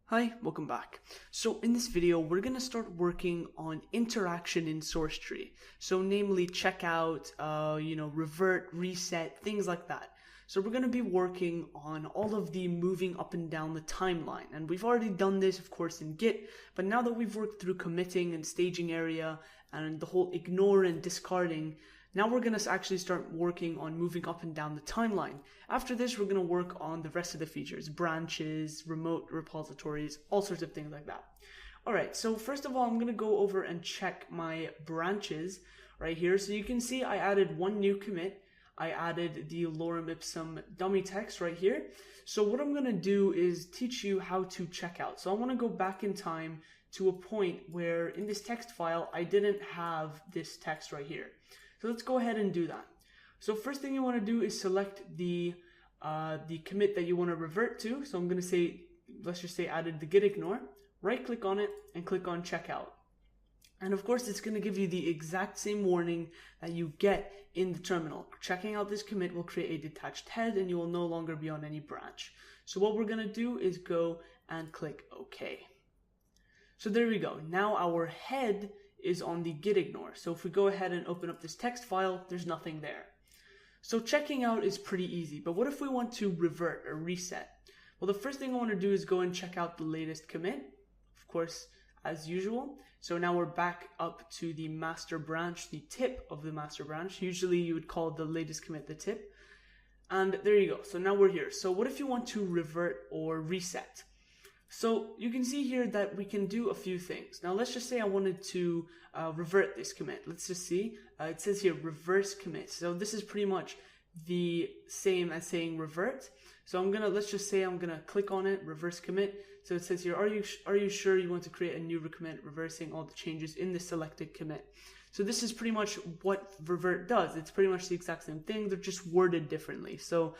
Hi, welcome back. So in this video, we're going to start working on interaction in SourceTree. So namely checkout, revert, reset, things like that. So we're going to be working on all of the moving up and down the timeline. And we've already done this, of course, in Git. But now that we've worked through committing and staging area and the whole ignore and discarding, now we're going to actually start working on moving up and down the timeline. After this, we're going to work on the rest of the features, branches, remote repositories, all sorts of things like that. All right, so first of all, I'm going to go over and check my branches right here. So you can see I added one new commit. I added the lorem ipsum dummy text right here. So what I'm going to do is teach you how to check out. So I want to go back in time to a point where in this text file, I didn't have this text right here. So let's go ahead and do that. So first thing you want to do is select the commit that you want to revert to. So I'm going to say, let's just say added the git ignore, right click on it and click on checkout. And of course, it's going to give you the exact same warning that you get in the terminal. Checking out this commit will create a detached head and you will no longer be on any branch. So what we're going to do is go and click OK. So there we go. Now our head is on the git ignore. So if we go ahead and open up this text file, there's nothing there. So checking out is pretty easy, but what if we want to revert or reset? Well, the first thing I want to do is go and check out the latest commit, of course, as usual. So now we're back up to the master branch, the tip of the master branch. Usually you would call the latest commit the tip. And there you go. So now we're here. So what if you want to revert or reset? So you can see here that we can do a few things. Now let's just say I wanted to revert this commit. Let's just see. It says here reverse commit. So this is pretty much the same as saying revert. So let's just say I'm gonna click on it, reverse commit. So it says here, are you sure you want to create a new recommit reversing all the changes in the selected commit? So this is pretty much what revert does. It's pretty much the exact same thing. They're just worded differently. So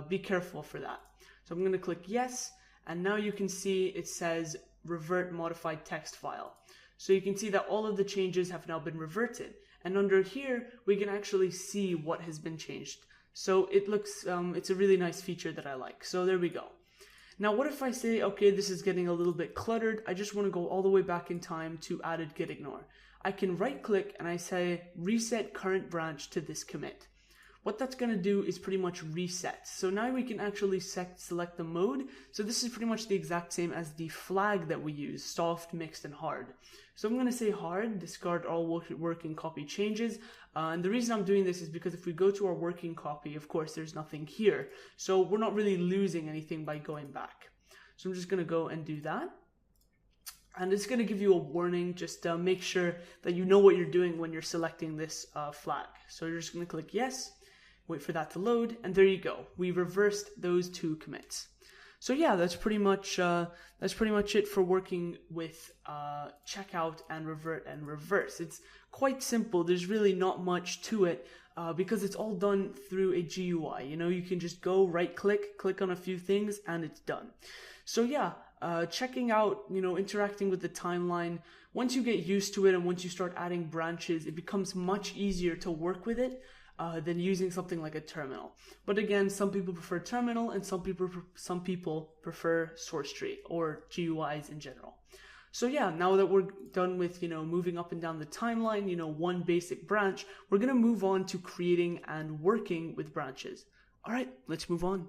be careful for that. So I'm gonna click yes. And now you can see it says revert modified text file. So you can see that all of the changes have now been reverted. And under here, we can actually see what has been changed. So it looks, it's a really nice feature that I like. So there we go. Now, what if I say, okay, this is getting a little bit cluttered. I just want to go all the way back in time to added git ignore. I can right click and I say reset current branch to this commit. What that's going to do is pretty much reset. So now we can actually select the mode. So this is pretty much the exact same as the flag that we use, soft, mixed, and hard. So I'm going to say hard, discard all working copy changes. And the reason I'm doing this is because if we go to our working copy, of course, there's nothing here. So we're not really losing anything by going back. So I'm just going to go and do that. And it's going to give you a warning, just make sure that you know what you're doing when you're selecting this flag. So you're just going to click yes. Wait for that to load, and there you go. We reversed those two commits. So yeah, that's pretty much it for working with checkout and revert and reverse. It's quite simple. There's really not much to it because it's all done through a GUI. You know, you can just go right click on a few things, and it's done. So yeah, checking out, interacting with the timeline. Once you get used to it and once you start adding branches, it becomes much easier to work with it. Than using something like a terminal. But again, some people prefer terminal and some people prefer SourceTree or GUIs in general. So yeah, now that we're done with, moving up and down the timeline, one basic branch, we're going to move on to creating and working with branches. All right, let's move on.